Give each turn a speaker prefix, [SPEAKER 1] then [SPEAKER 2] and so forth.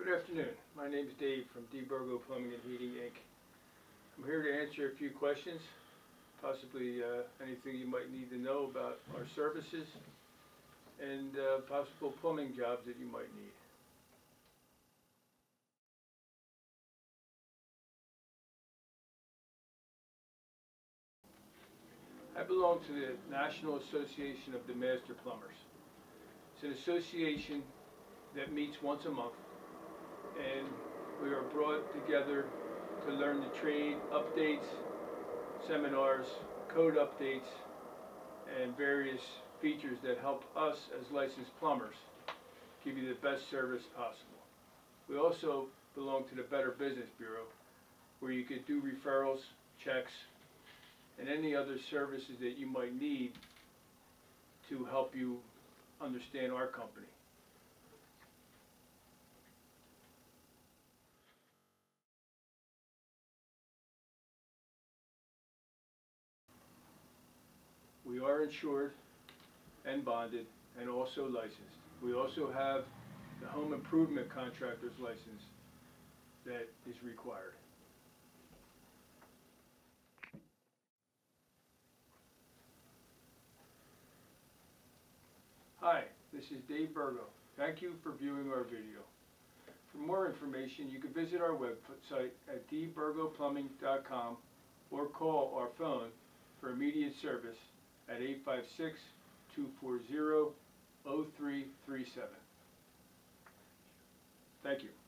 [SPEAKER 1] Good afternoon. My name is Dave from Burgo Plumbing and Heating, Inc. I'm here to answer a few questions, possibly anything you might need to know about our services and possible plumbing jobs that you might need. I belong to the National Association of the Master Plumbers. It's an association that meets once a month, and we are brought together to learn the trade updates, seminars, code updates, and various features that help us as licensed plumbers give you the best service possible. We also belong to the Better Business Bureau, where you could do referrals, checks, and any other services that you might need to help you understand our company. We are insured and bonded and also licensed. We also have the home improvement contractor's license that is required. Hi, this is Dave Burgo. Thank you for viewing our video. For more information, you can visit our website at dburgoplumbing.com or call our phone for immediate service at 856-240-0337. Thank you.